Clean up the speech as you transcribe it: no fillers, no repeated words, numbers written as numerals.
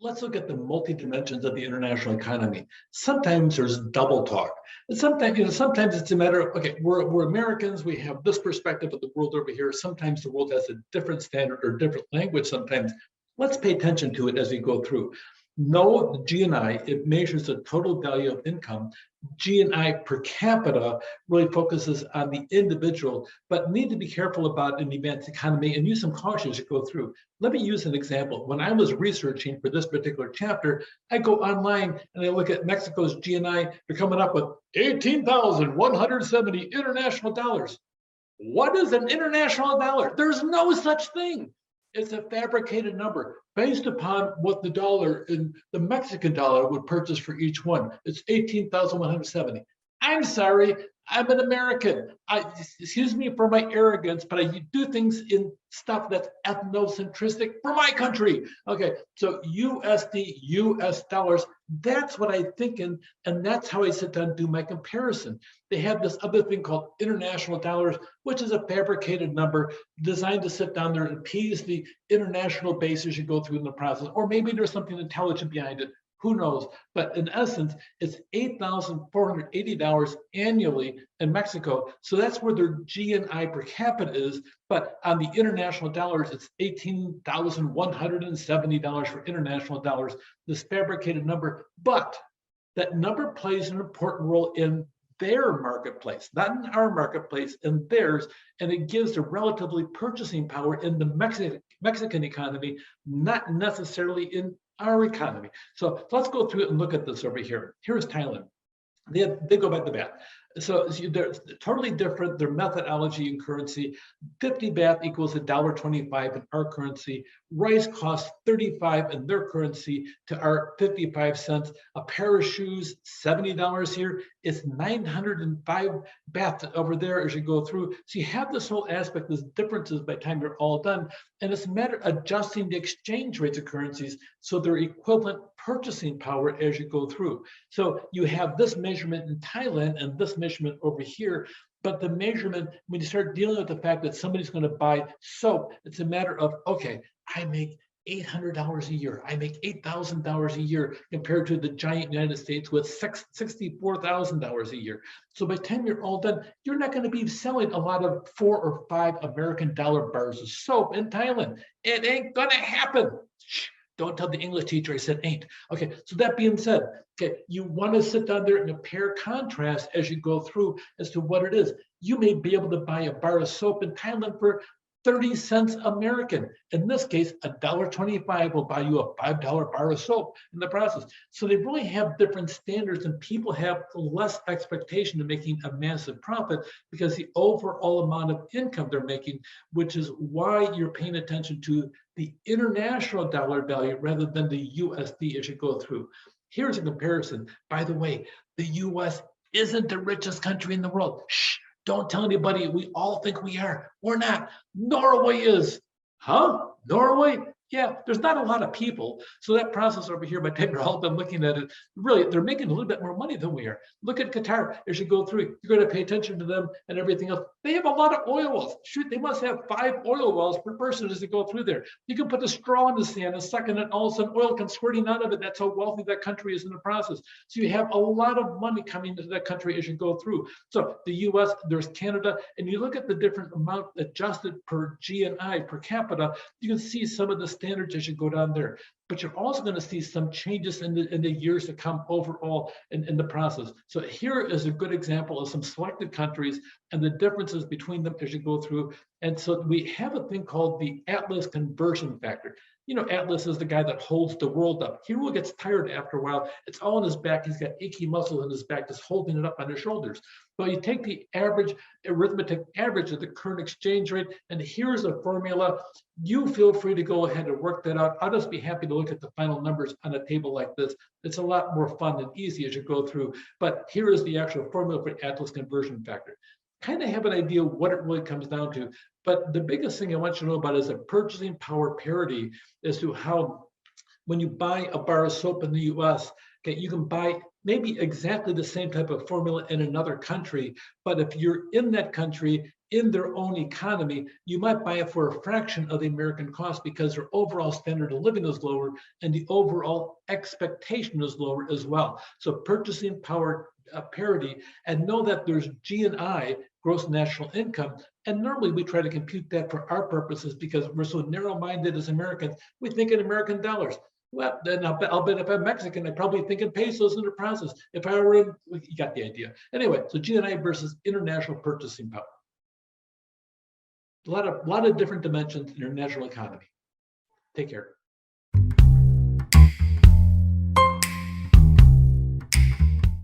let's look at the multi-dimensions of the international economy. Sometimes there's double talk. And sometimes it's a matter of, okay, we're Americans, we have this perspective of the world over here. Sometimes the world has a different standard or different language sometimes. Let's pay attention to it as we go through. No, the GNI, it measures the total value of income. GNI per capita really focuses on the individual, but need to be careful about an advanced economy and use some caution as you go through. Let me use an example. When I was researching for this particular chapter, I go online and I look at Mexico's GNI. They're coming up with 18,170 international dollars. What is an international dollar? There's no such thing. It's a fabricated number based upon what the dollar in the Mexican dollar would purchase for each one. It's 18,170. I'm sorry, I'm an American. Excuse me for my arrogance, but I do things in stuff that's ethnocentristic for my country. Okay, so USD, US dollars, that's what I think in, and that's how I sit down and do my comparison. They have this other thing called international dollars, which is a fabricated number designed to sit down there and appease the international base as you go through in the process. Or maybe there's something intelligent behind it. Who knows? But in essence, it's $8,480 annually in Mexico. So that's where their GNI per capita is. But on the international dollars, it's $18,170 for international dollars, this fabricated number. But that number plays an important role in their marketplace, not in our marketplace, in theirs, and it gives the relatively purchasing power in the Mexican economy, not necessarily in our economy. So let's go through it and look at this over here. Here's Thailand. They go back to baht. So they're totally different. Their methodology and currency. 50 baht equals $1.25 in our currency. Rice costs 35 in their currency to our 55 cents. A pair of shoes, $70 here. It's 905 baht over there as you go through. So you have this whole aspect, these differences by the time you're all done. And it's a matter of adjusting the exchange rates of currencies so they're equivalent purchasing power as you go through. So you have this measurement in Thailand and this measurement over here. But the measurement, when you start dealing with the fact that somebody's going to buy soap, it's a matter of, okay, I make $800 a year. I make $8,000 a year compared to the giant United States with $64,000 a year. So by the time you're all done, you're not going to be selling a lot of $4 or $5 American dollar bars of soap in Thailand. It ain't going to happen. Shh. Don't tell the English teacher I said ain't. Okay, so that being said, okay, you want to sit down there and compare contrast as you go through as to what it is. You may be able to buy a bar of soap in Thailand for 30 cents American. In this case, $1.25 will buy you a $5 bar of soap in the process. So they really have different standards, and people have less expectation of making a massive profit because the overall amount of income they're making, which is why you're paying attention to the international dollar value rather than the USD as you go through. Here's a comparison. By the way, the US isn't the richest country in the world. Shh. Don't tell anybody. We all think we are. We're not. Norway is. Huh? Norway? Yeah, there's not a lot of people. So that process over here, by the time you're all done looking at it, really, they're making a little bit more money than we are. Look at Qatar as you go through. You're going to pay attention to them and everything else. They have a lot of oil wells. Shoot, they must have 5 oil wells per person as they go through there. You can put a straw in the sand and suck in it, all of a sudden oil comes squirting out of it. That's how wealthy that country is in the process. So you have a lot of money coming into that country as you go through. So the US, there's Canada, and you look at the different amount adjusted per GNI per capita, you can see some of the standards as you go down there. But you're also going to see some changes in the years to come overall in the process. So here is a good example of some selected countries and the differences between them as you go through. And so we have a thing called the Atlas conversion factor. You know, Atlas is the guy that holds the world up. He really gets tired after a while. It's all on his back. He's got achy muscles in his back, just holding it up on his shoulders. But you take the average, arithmetic average of the current exchange rate, and here's a formula. You feel free to go ahead and work that out. I'll just be happy to look at the final numbers on a table like this. It's a lot more fun and easy as you go through. But here is the actual formula for Atlas conversion factor. Kind of have an idea what it really comes down to. But the biggest thing I want you to know about is a purchasing power parity as to how, when you buy a bar of soap in the US, okay, you can buy maybe exactly the same type of formula in another country, but if you're in that country, in their own economy, you might buy it for a fraction of the American cost because their overall standard of living is lower and the overall expectation is lower as well. So purchasing power parity, and know that there's GNI, gross national income, and normally we try to compute that for our purposes because we're so narrow-minded as Americans. We think in American dollars. Well, then I'll bet if I'm Mexican, I probably think in pesos in the process. If I were in, you got the idea. Anyway, so GNI versus international purchasing power. A lot of different dimensions in your national economy. Take care.